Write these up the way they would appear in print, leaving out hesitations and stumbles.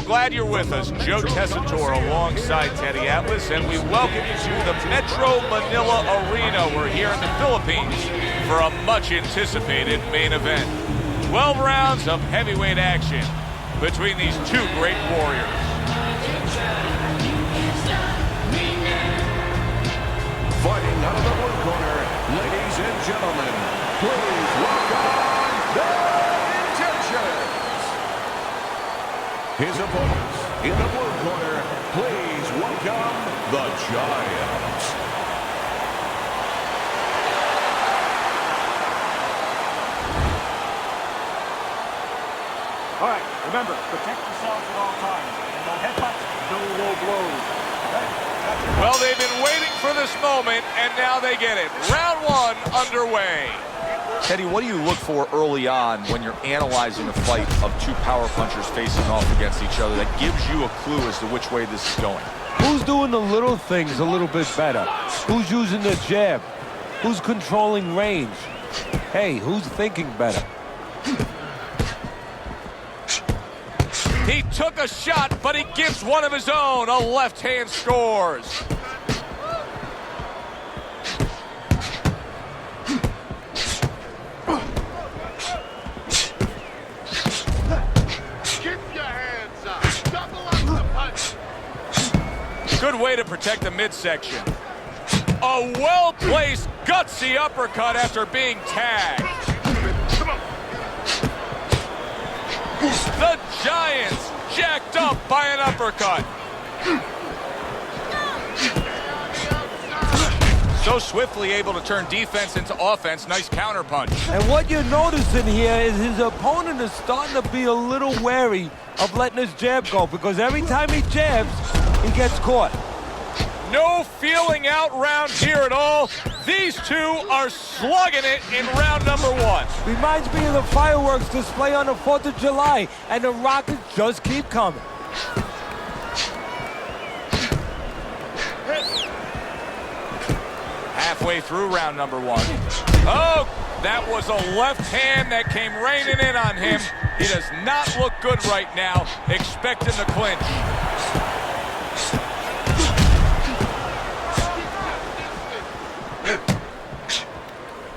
Glad you're with us. Joe Tessitore alongside Teddy Atlas, and we welcome you to the Metro Manila Arena. We're here in the Philippines for a much-anticipated main event. 12 rounds of heavyweight action between these two great warriors. Fighting out of the blue corner, ladies and gentlemen, please welcome their intentions. His opponents in the blue corner, please welcome the Giants. All right, remember, protect yourselves at all times. No headbutts, no low blows. Okay? Well, they've been waiting for this moment, and now they get it. Round one underway. Teddy, what do you look for early on when you're analyzing a fight of two power punchers facing off against each other that gives you a clue as to which way this is going? Who's doing the little things a little bit better? Who's using the jab? Who's controlling range? Hey, who's thinking better? He took a shot, but he gives one of his own. A left hand scores. Good way to protect the midsection. A well-placed, gutsy uppercut after being tagged. The Giants jacked up by an uppercut. So swiftly able to turn defense into offense. Nice counterpunch. And what you're noticing here is his opponent is starting to be a little wary of letting his jab go, because every time he jabs, he gets caught. No feeling out round here at all. These two are slugging it in round number one. Reminds me of the fireworks display on the 4th of July, and the rockets just keep coming. Halfway through round number one. Oh, that was a left hand that came raining in on him. He does not look good right now, expecting the clinch.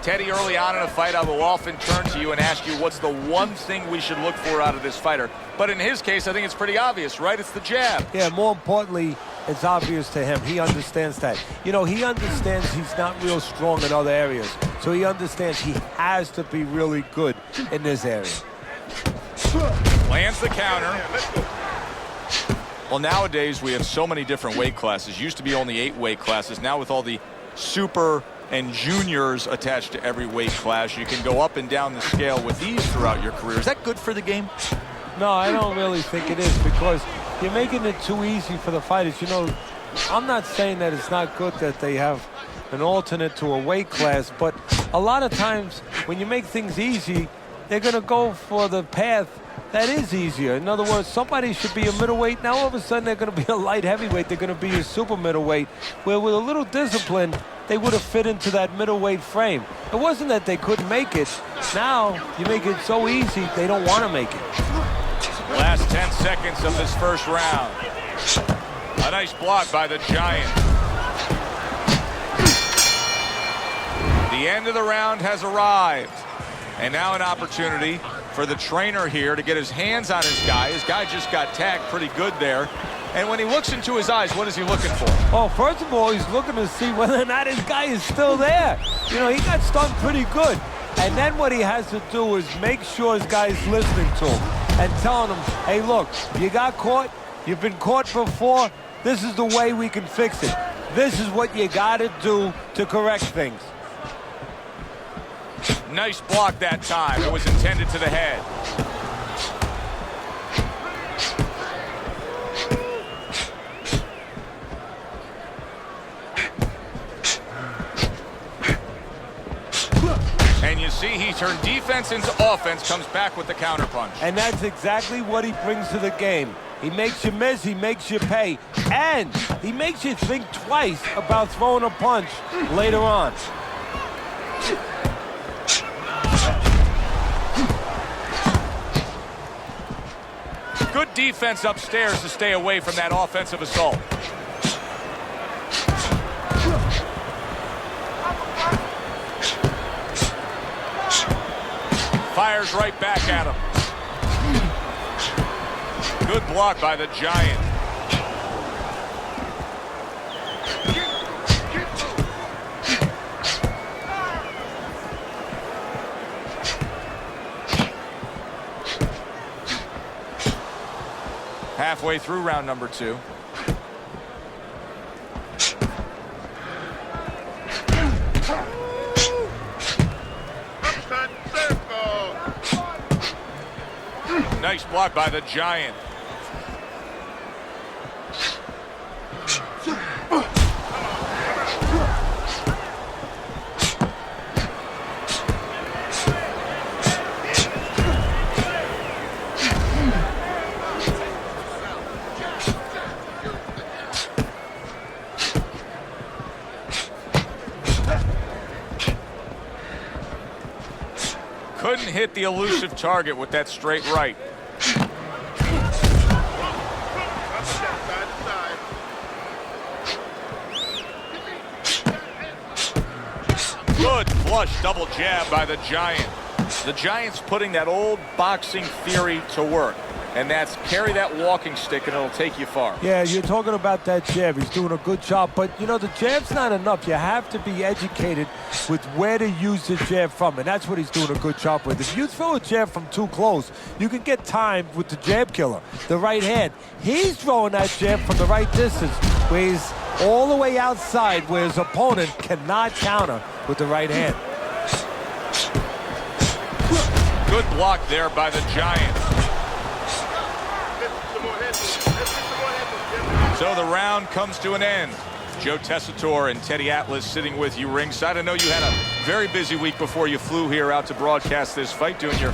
Teddy, early on in a fight, I will often turn to you and ask you what's the one thing we should look for out of this fighter. But in his case, I think it's pretty obvious, right? It's the jab. Yeah, more importantly, it's obvious to him. He understands that. You know, he understands he's not real strong in other areas. So he understands he has to be really good in this area. Lands the counter. Well, nowadays we have so many different weight classes. Used to be only 8 weight classes. Now with all the super and juniors attached to every weight class, you can go up and down the scale with ease throughout your career. Is that good for the game? No, I don't really think it is, because you're making it too easy for the fighters. You know, I'm not saying that it's not good that they have an alternate to a weight class, but a lot of times when you make things easy, they're going to go for the path that is easier. In other words, somebody should be a middleweight. Now all of a sudden they're going to be a light heavyweight. They're going to be a super middleweight, where with a little discipline, they would have fit into that middleweight frame. It wasn't that they couldn't make it. Now you make it so easy, they don't want to make it. Last 10 seconds of this first round. A nice block by the Giant. The end of the round has arrived. And now an opportunity for the trainer here to get his hands on his guy. His guy just got tagged pretty good there. And when he looks into his eyes, what is he looking for? Oh, first of all, he's looking to see whether or not his guy is still there. You know, he got stung pretty good. And then what he has to do is make sure his guy is listening to him and telling him, hey, look, you got caught. You've been caught before. This is the way we can fix it. This is what you got to do to correct things. Nice block that time. It was intended to the head. And you see he turned defense into offense, comes back with the counterpunch. And that's exactly what he brings to the game. He makes you miss, he makes you pay, and he makes you think twice about throwing a punch later on. Good defense upstairs to stay away from that offensive assault. Fires right back at him. Good block by the Giant. Halfway through round number 2. Nice block by the Giant. Couldn't hit the elusive target with that straight right. Good flush double jab by the Giant. The Giant's putting that old boxing theory to work, and that's carry that walking stick and it'll take you far. Yeah, you're talking about that jab. He's doing a good job, but you know, the jab's not enough. You have to be educated with where to use the jab from, and that's what he's doing a good job with. If you throw a jab from too close, you can get timed with the jab killer, the right hand. He's throwing that jab from the right distance, where he's all the way outside, where his opponent cannot counter with the right hand. Good block there by the Giant. So the round comes to an end. Joe Tessitore and Teddy Atlas sitting with you ringside. I know you had a very busy week before you flew here out to broadcast this fight, doing your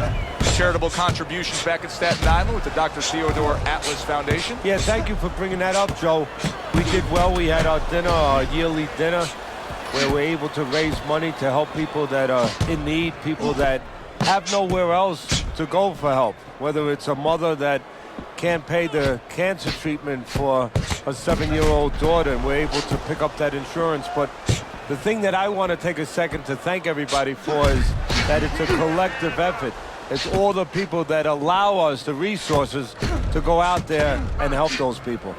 charitable contributions back at Staten Island with the Dr. Theodore Atlas Foundation. Yeah, thank you for bringing that up, Joe. We did well. We had our dinner, our yearly dinner, where we're able to raise money to help people that are in need, people that have nowhere else to go for help, whether it's a mother that can't pay the cancer treatment for a 7-year-old daughter, and we're able to pick up that insurance. But the thing that I want to take a second to thank everybody for is that it's a collective effort. It's all the people that allow us the resources to go out there and help those people.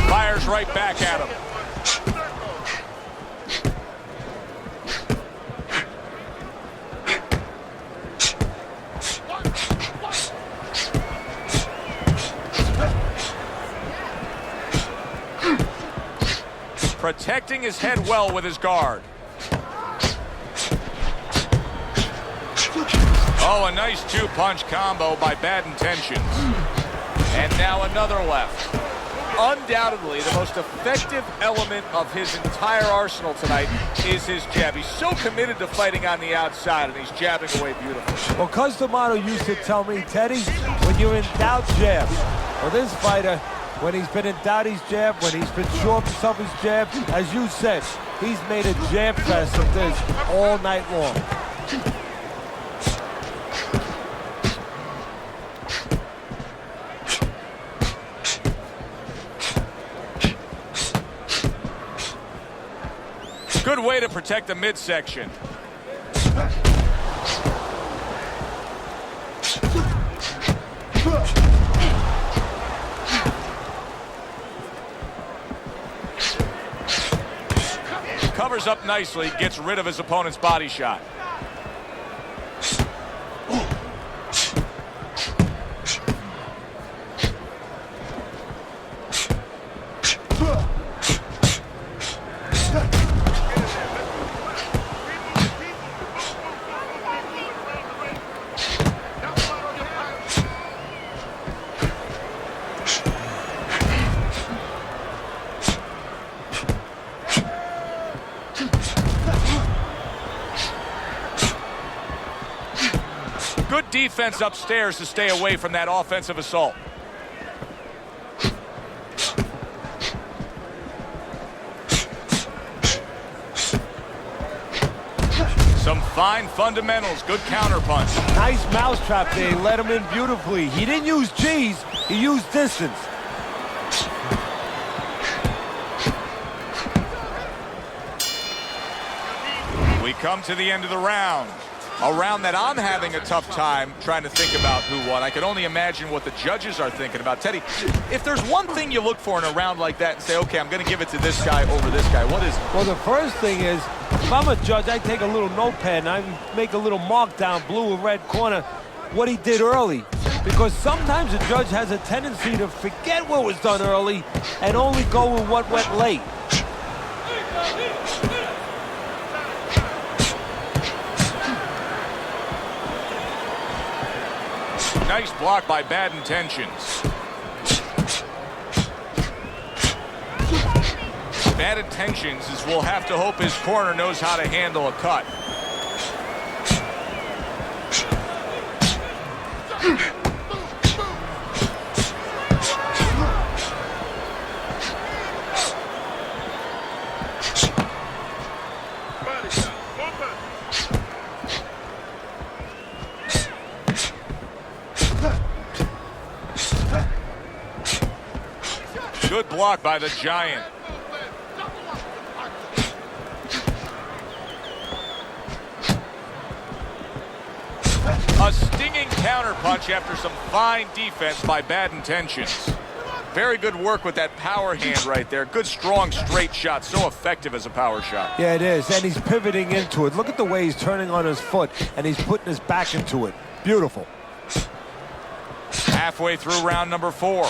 Fires right back at him. Protecting his head well with his guard. Oh, a nice two-punch combo by Bad Intentions. And now another left. Undoubtedly, the most effective element of his entire arsenal tonight is his jab. He's so committed to fighting on the outside, and he's jabbing away beautifully. Well, Cus D'Amato used to tell me, Teddy, when you're in doubt, jab. Well, this fighter, when he's been in doubt, he's jabbed. When he's been sure of himself, he's jabbed. As you said, he's made a jab fest of this all night long. Good way to protect the midsection. Covers up nicely, gets rid of his opponent's body shot. Good defense upstairs to stay away from that offensive assault. Some Fine fundamentals, good counterpunch. Nice mousetrap there. He let him in beautifully. He didn't use G's, he used distance. We come to the end of the round. A round that I'm having a tough time trying to think about who won. I can only imagine what the judges are thinking about. Teddy, if there's one thing you look for in a round like that and say, okay, I'm going to give it to this guy over this guy, what is it? Well, the first thing is, if I'm a judge, I take a little notepad and I make a little mark down blue or red corner what he did early. Because sometimes a judge has a tendency to forget what was done early and only go with what went late. Nice block by Bad Intentions. Bad Intentions is we'll have to hope his corner knows how to handle a cut. Good block by the Giant. A stinging counterpunch after some fine defense by Bad Intentions. Very good work with that power hand right there. Good, strong, straight shot. So effective as a power shot. Yeah, it is. And he's pivoting into it. Look at the way he's turning on his foot, and he's putting his back into it. Beautiful. Halfway through round number 4.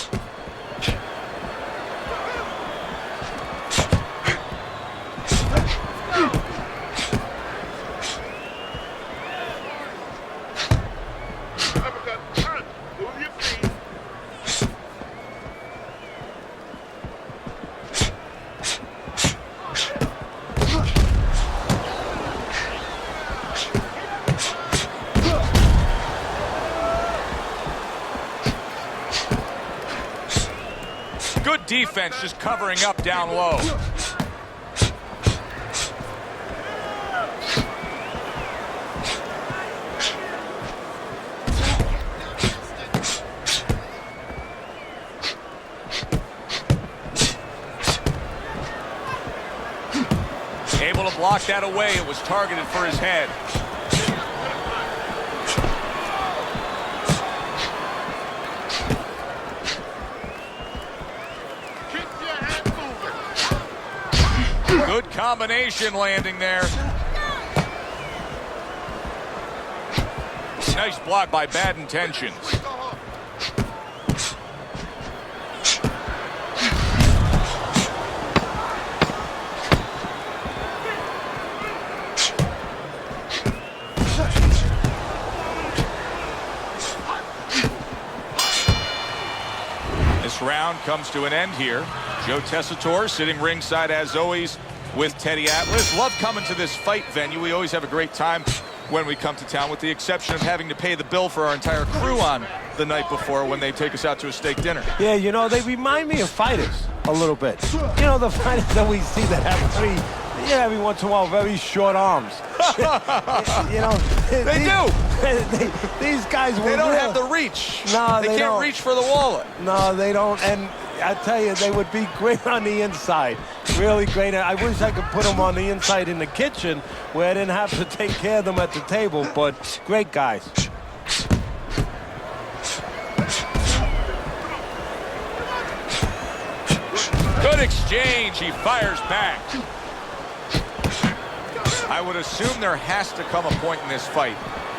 Good defense, just covering up down low. Able to block that away. It was targeted for his head. Good combination landing there. Nice block by Bad Intentions. This round comes to an end here. Joe Tessitore sitting ringside as always with Teddy Atlas. Love coming to this fight venue. We always have a great time when we come to town, with the exception of having to pay the bill for our entire crew on the night before when they take us out to a steak dinner. Yeah, you know, they remind me of fighters a little bit. You know, the fighters that we see that have every once in a while, very short arms. You know, these guys They don't have the reach. No, they can't don't. reach for the wallet. No, they don't. And I tell you, they would be great on the inside. Really great. I wish I could put them on the inside in the kitchen where I didn't have to take care of them at the table, but great guys. Good exchange. He fires back. I would assume there has to come a point in this fight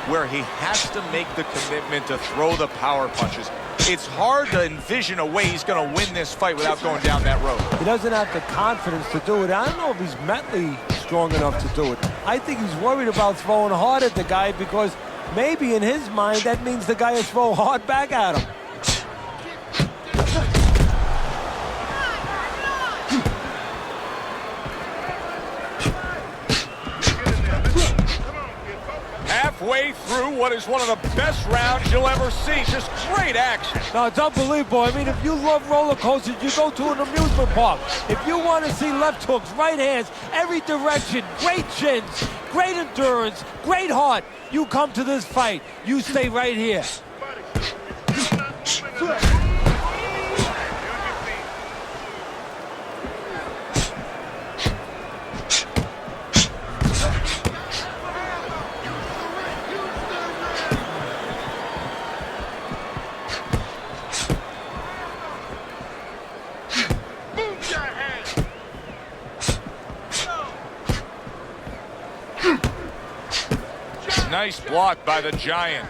where he has to make the commitment to throw the power punches. It's hard to envision a way he's going to win this fight without going down that road. He doesn't have the confidence to do it. I don't know if he's mentally strong enough to do it. I think he's worried about throwing hard at the guy because maybe in his mind that means the guy will throw hard back at him. halfway through what is one of the best rounds you'll ever see. Just great action. No, it's unbelievable. I mean, if you love roller coasters, you go to an amusement park. If you want to see left hooks, right hands, every direction, great chins, great endurance, great heart, you come to this fight. You stay right here. Nice block by the Giant.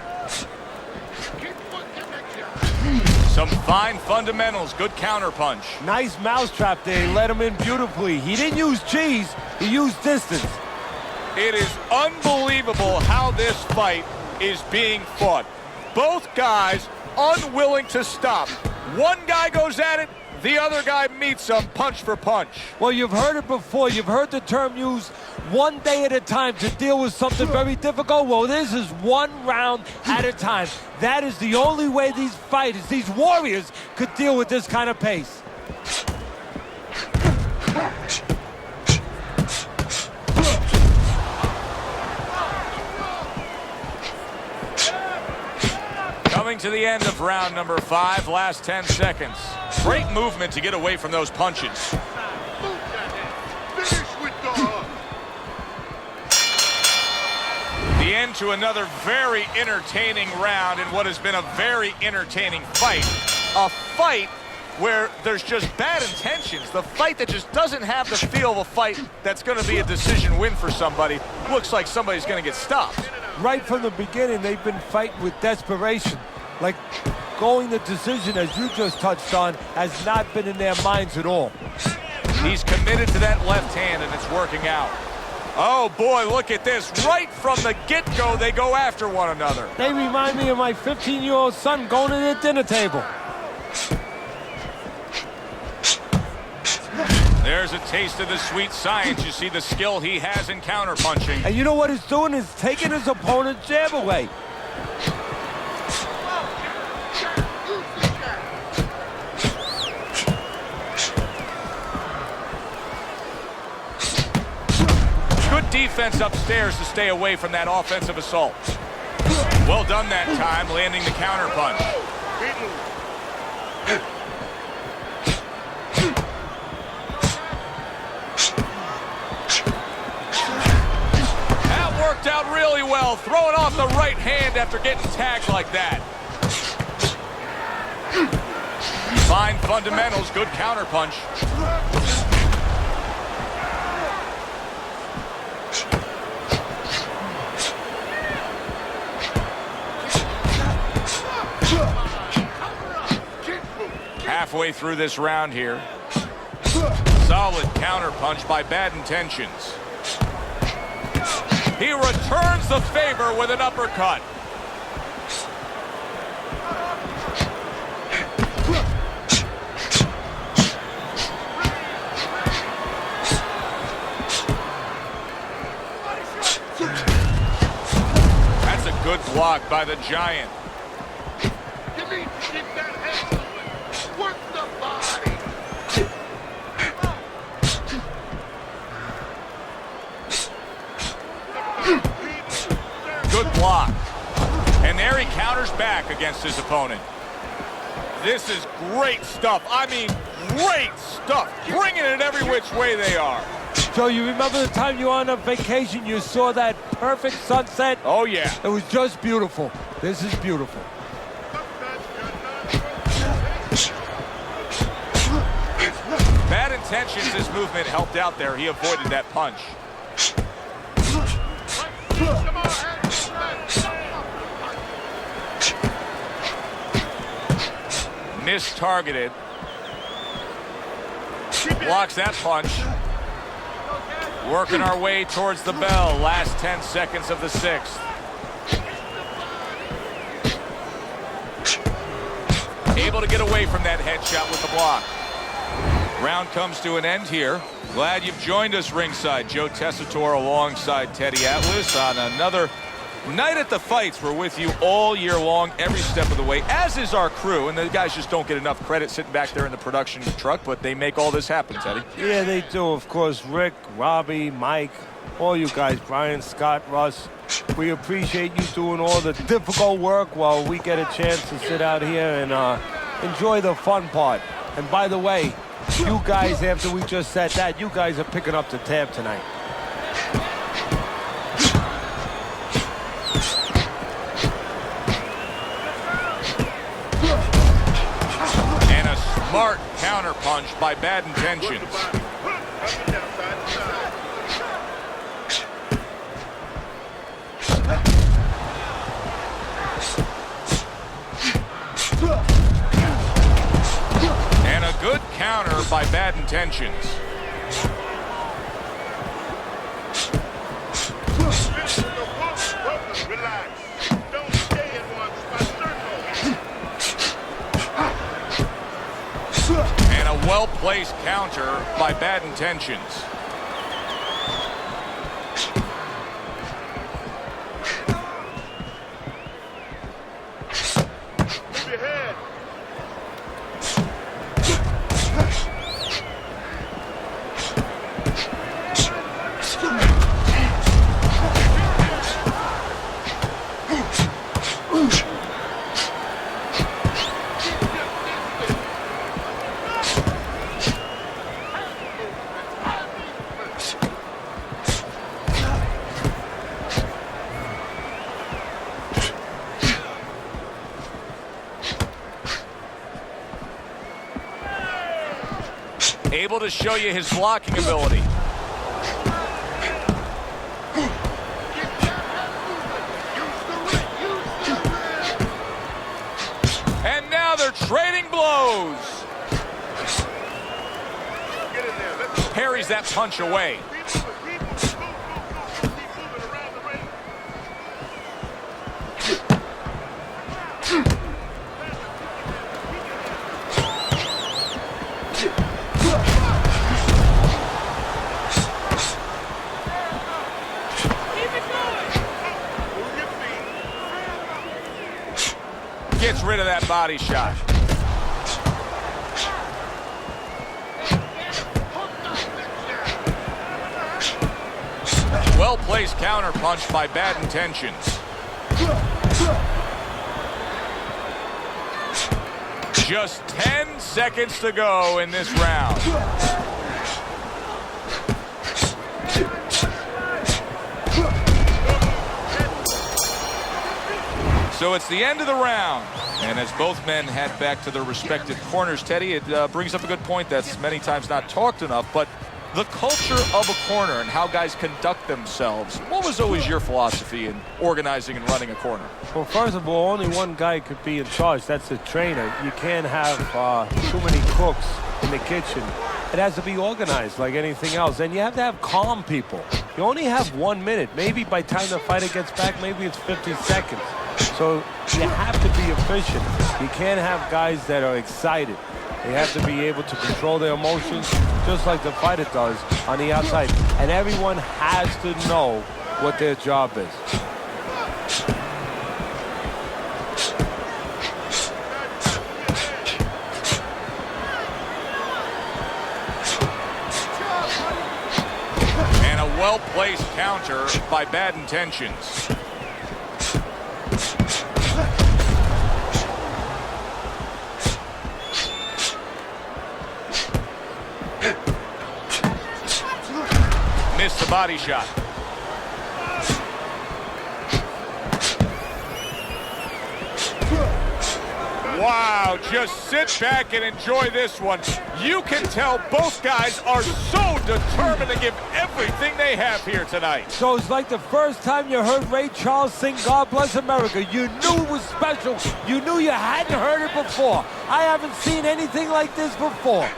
Some fine fundamentals, good counterpunch. Nice mousetrap there. He let him in beautifully. He didn't use cheese. He used distance. It is unbelievable how this fight is being fought. Both guys unwilling to stop. One guy goes at it, the other guy meets him punch for punch. Well, you've heard it before. You've heard the term used, one day at a time to deal with something very difficult. Well, this is one round at a time. That is the only way these fighters, these warriors, could deal with this kind of pace. Coming to the end of round number 5, last 10 seconds. Great movement to get away from those punches. The end to another very entertaining round in what has been a very entertaining fight. A fight where there's just bad intentions. The fight that just doesn't have the feel of a fight that's going to be a decision win for somebody. Looks like somebody's going to get stopped. Right from the beginning, they've been fighting with desperation. Like going the decision, as you just touched on, has not been in their minds at all. He's committed to that left hand, and it's working out. Oh, boy, look at this. Right from the get-go, they go after one another. They remind me of my 15-year-old son going to the dinner table. There's a taste of the sweet science. You see the skill he has in counterpunching. And you know what he's doing? Is taking his opponent's jab away. Good defense upstairs to stay away from that offensive assault. Well done that time, landing the counterpunch. That worked out really well, throwing off the right hand after getting tagged like that. Fine fundamentals, good counterpunch. Halfway through this round here. Solid counterpunch by Bad Intentions. He returns the favor with an uppercut. That's a good block by the Giant. Good block. And there he counters back against his opponent. This is great stuff. I mean, great stuff. Bringing it every which way they are. Joe, you remember the time you were on a vacation, you saw that perfect sunset? Oh, yeah. It was just beautiful. This is beautiful. Bad Intentions, his movement helped out there. He avoided that punch. Mistargeted. Blocks that punch. Working our way towards the bell. Last 10 seconds of the 6th. Able to get away from that headshot with the block. Round comes to an end here. Glad you've joined us ringside. Joe Tessitore alongside Teddy Atlas on another Night at the Fights, we're with you all year long, every step of the way, as is our crew. And the guys just don't get enough credit sitting back there in the production truck, but they make all this happen, Teddy. Yeah, they do. Of course, Rick, Robbie, Mike, all you guys, Brian, Scott, Russ. We appreciate you doing all the difficult work while we get a chance to sit out here and enjoy the fun part. And by the way, you guys, after we just said that, you guys are picking up the tab tonight. And a smart counterpunch by Bad Intentions. And a good counter by Bad Intentions. And a well-placed counter by Bad Intentions. Able to show you his blocking ability. And now they're trading blows. Parries that punch away. Gets rid of that body shot. Well-placed counter punch by Bad Intentions. Just 10 seconds to go in this round. So it's the end of the round. And as both men head back to their respective corners, Teddy, it brings up a good point that's many times not talked enough, but the culture of a corner and how guys conduct themselves. What was always your philosophy in organizing and running a corner? Well, first of all, only one guy could be in charge. That's the trainer. You can't have too many cooks in the kitchen. It has to be organized like anything else. And you have to have calm people. You only have 1 minute. Maybe by the time the fighter gets back, maybe it's 50 seconds. So you have to be efficient. You can't have guys that are excited. They have to be able to control their emotions just like the fighter does on the outside. And everyone has to know what their job is. And a well-placed counter by Bad Intentions. Missed the body shot. Wow, just sit back and enjoy this one. You can tell both guys are so determined to give everything they have here tonight. So it's like the first time you heard Ray Charles sing God Bless America. You knew it was special. You knew you hadn't heard it before. I haven't seen anything like this before.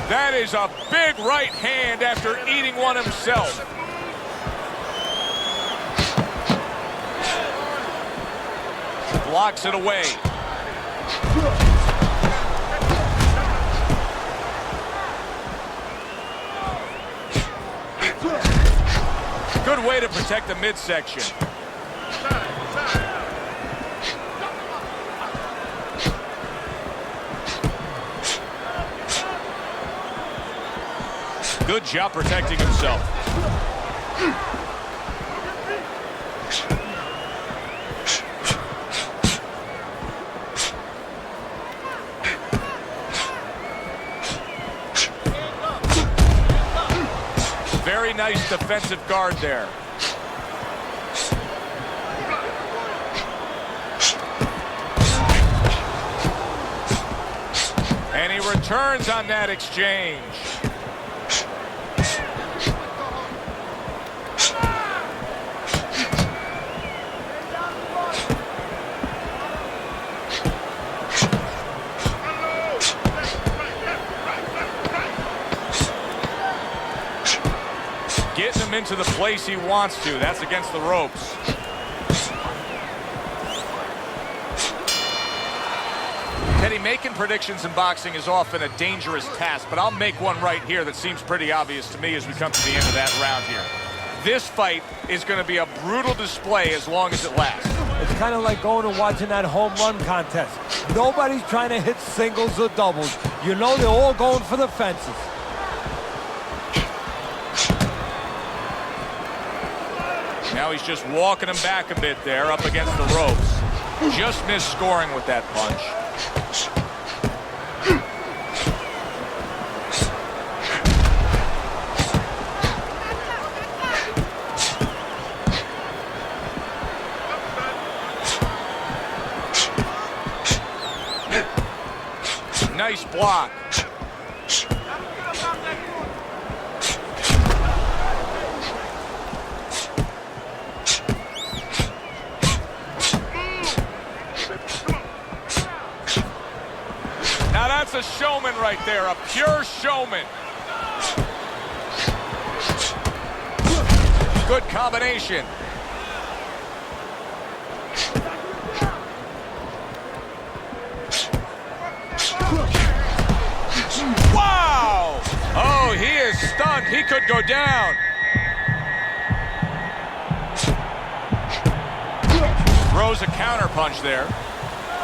That is a big right hand after eating one himself. Blocks it away. Good way to protect the midsection. Good job protecting himself. Very nice defensive guard there. And he returns on that exchange. Getting him into the place he wants to. That's against the ropes. Teddy, making predictions in boxing is often a dangerous task, but I'll make one right here that seems pretty obvious to me as we come to the end of that round here. This fight is going to be a brutal display as long as it lasts. It's kind of like going and watching that home run contest. Nobody's trying to hit singles or doubles. You know they're all going for the fences. Now he's just walking him back a bit there up against the ropes. Just missed scoring with that punch. Nice block. Now that's a showman right there, a pure showman. Good combination. Wow! Oh, he is stunned. He could go down. Throws a counter punch there.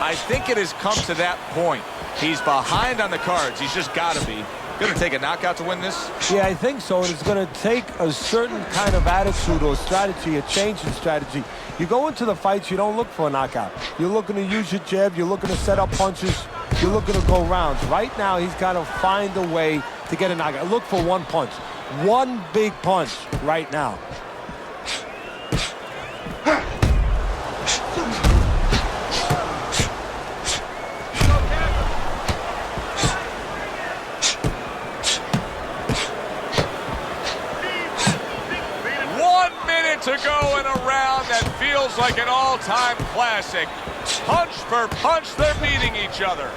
I think it has come to that point. He's behind on the cards. He's just got to be. Going to take a knockout to win this? Yeah, I think so. And it's going to take a certain kind of attitude or strategy, a change in strategy. You go into the fights, you don't look for a knockout. You're looking to use your jab. You're looking to set up punches. You're looking to go rounds. Right now, he's got to find a way to get a knockout. Look for one punch. One big punch right now. To go in a round that feels like an all-time classic. Punch for punch, they're meeting each other.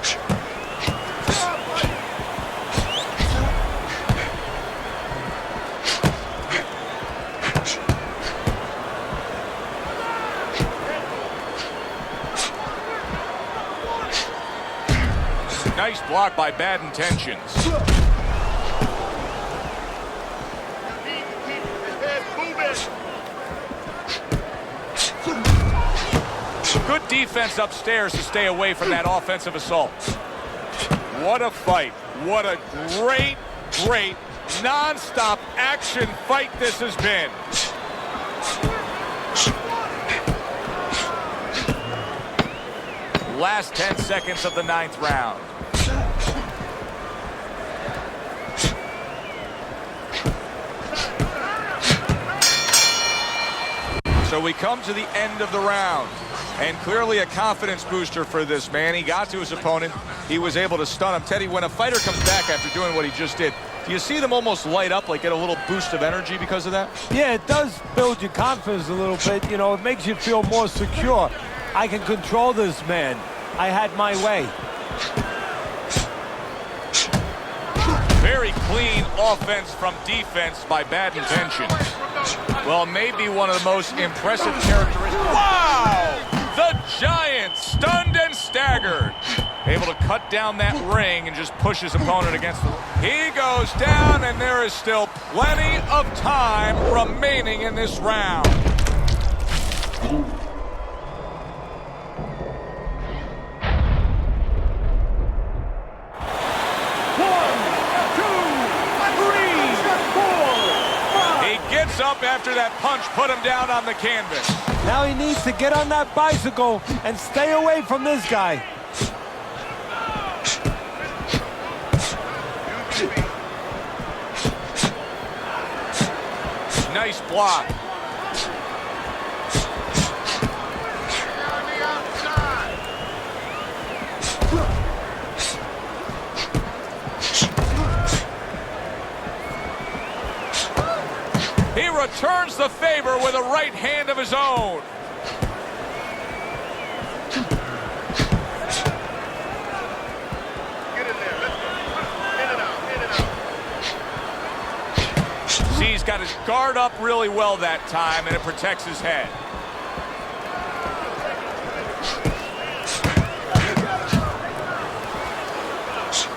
Nice block by Bad Intentions. Good defense upstairs to stay away from that offensive assault. What a fight. What a great, great, non-stop action fight this has been. Last 10 seconds of the 9th round. So we come to the end of the round. And clearly a confidence booster for this man. He got to his opponent. He was able to stun him. Teddy, when a fighter comes back after doing what he just did, do you see them almost light up, like get a little boost of energy because of that? Yeah, it does build your confidence a little bit. You know, it makes you feel more secure. I can control this man. I had my way. Very clean offense from defense by Bad Intentions. Well, maybe one of the most impressive characteristics. Wow! The Giant stunned and staggered. Able to cut down that ring and just push his opponent against the... He goes down, and there is still plenty of time remaining in this round. Gets up after that punch put him down on the canvas. Now he needs to get on that bicycle and stay away from this guy. Nice block. He returns the favor with a right hand of his own. Get in there. Let's go. In and out. In and out. See, he's got his guard up really well that time, and it protects his head.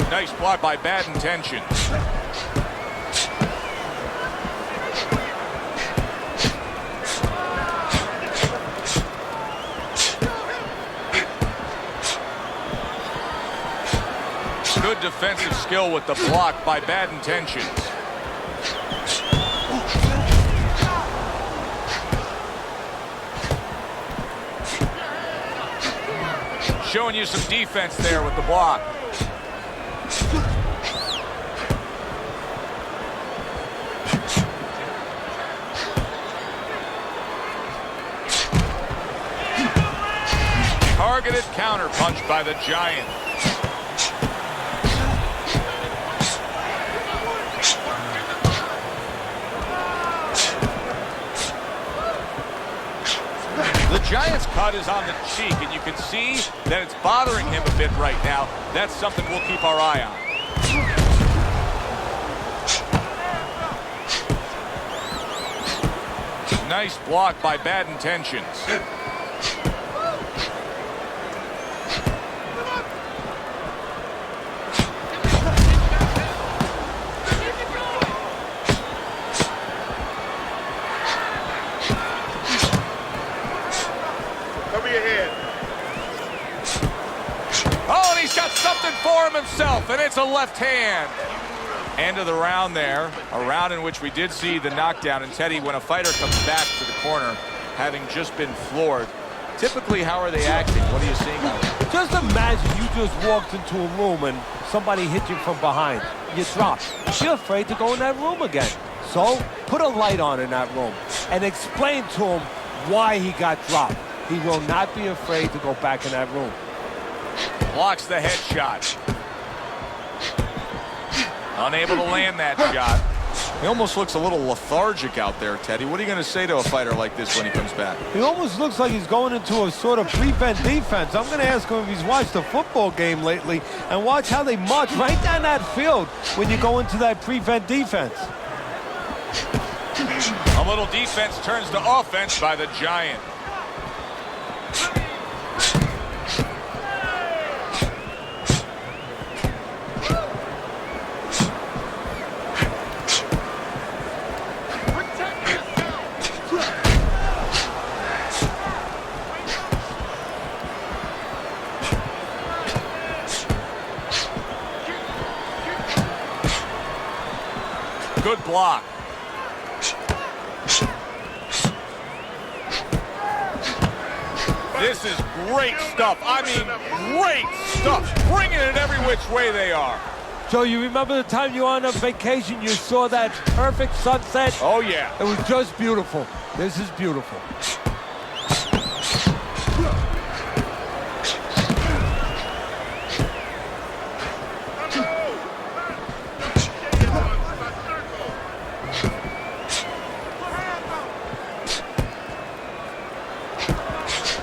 Nice block by Bad Intentions. Good defensive skill with the block by Bad Intentions. Showing you some defense there with the block. Targeted counter punch by the Giant. The Giant's cut is on the cheek, and you can see that it's bothering him a bit right now. That's something we'll keep our eye on. Nice block by Bad Intentions. Oh, and he's got something for him himself, and it's a left hand. End of the round there, a round in which we did see the knockdown. And Teddy, when a fighter comes back to the corner, having just been floored, typically how are they acting? What are you seeing out there? Just imagine you just walked into a room and somebody hit you from behind. You dropped. You're afraid to go in that room again. So put a light on in that room and explain to him why he got dropped. He will not be afraid to go back in that room. Blocks the headshot. Unable to land that shot. He almost looks a little lethargic out there, Teddy. What are you going to say to a fighter like this when he comes back? He almost looks like he's going into a sort of prevent defense. I'm going to ask him if he's watched a football game lately and watch how they march right down that field when you go into that prevent defense. A little defense turns to offense by the Giant. Good block. This is great stuff. I mean, great stuff. Bringing it every which way they are. Joe, you remember the time you were on a vacation, you saw that perfect sunset? Oh, yeah. It was just beautiful. This is beautiful.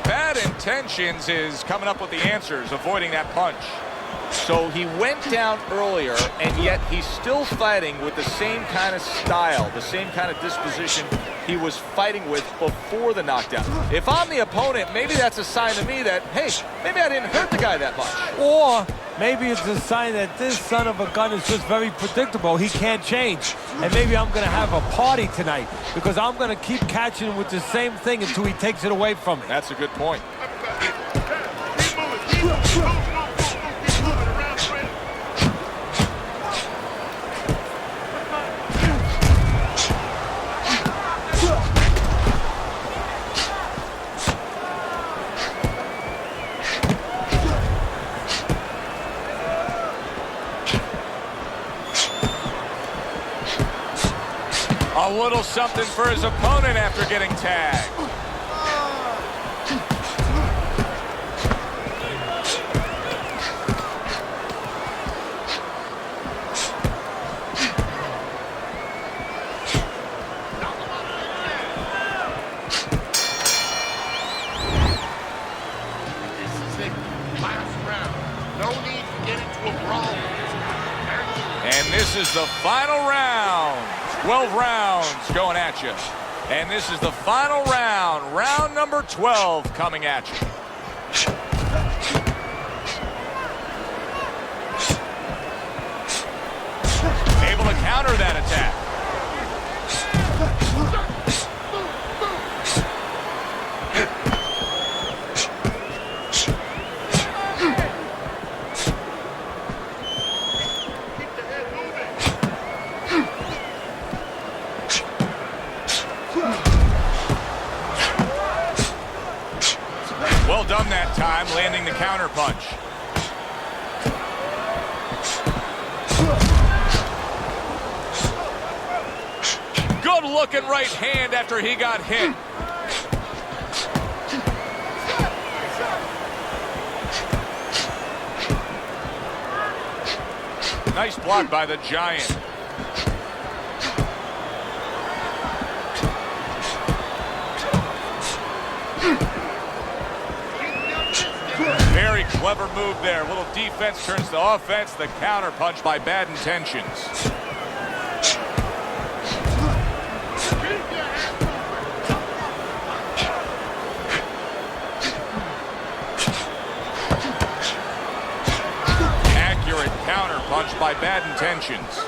Bad Intentions is coming up with the answers, avoiding that punch. So he went down earlier, and yet he's still fighting with the same kind of style, the same kind of disposition he was fighting with before the knockdown. If I'm the opponent, maybe that's a sign to me that, hey, maybe I didn't hurt the guy that much. Or maybe it's a sign that this son of a gun is just very predictable. He can't change. And maybe I'm going to have a party tonight because I'm going to keep catching him with the same thing until he takes it away from me. That's a good point. Keep moving around the ring. A little something for his opponent after getting tagged. This is it. Last round. No need to get into a brawl. And this is the final round. 12 rounds going at you. And this is the final round. Round number 12 coming at you. Able to counter that attack. Well done that time, landing the counter punch. Good looking right hand after he got hit. Nice block by the Giant. Very clever move there. A little defense turns to offense. The counter punch by Bad Intentions. Accurate counter punch by Bad Intentions.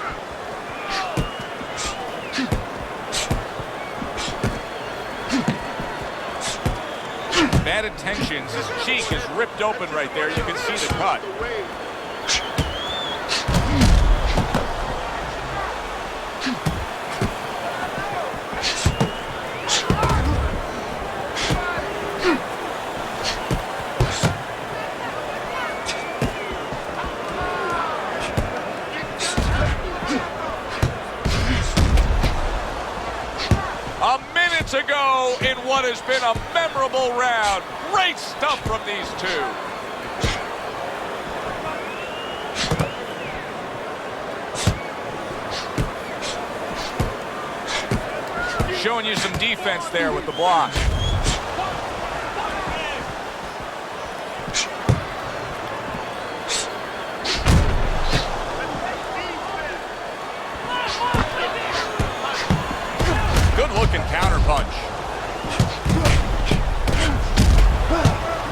Bad Intentions, his cheek is ripped open right there. You can see the cut. To go in what has been a memorable round. Great stuff from these two. Showing you some defense there with the block. Good-looking counter punch.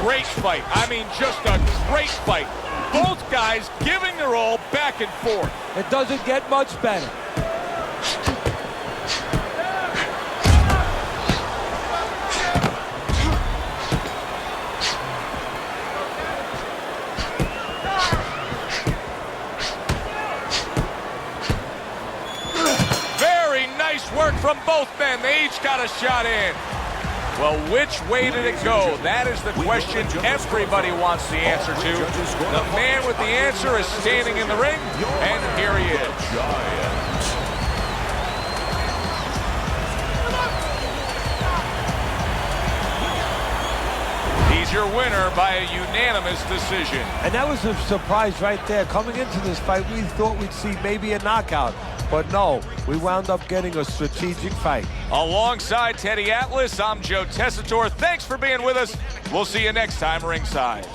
Great fight. I mean, just a great fight. Both guys giving their all back and forth. It doesn't get much better. Work from both men. They each got a shot in. Well, which way did it go? That is the question everybody wants the answer to. The man with the answer is standing in the ring, and here he is. He's your winner by a unanimous decision. And that was a surprise right there. Coming into this fight, we thought we'd see maybe a knockout. But no, we wound up getting a strategic fight. Alongside Teddy Atlas, I'm Joe Tessitore. Thanks for being with us. We'll see you next time ringside.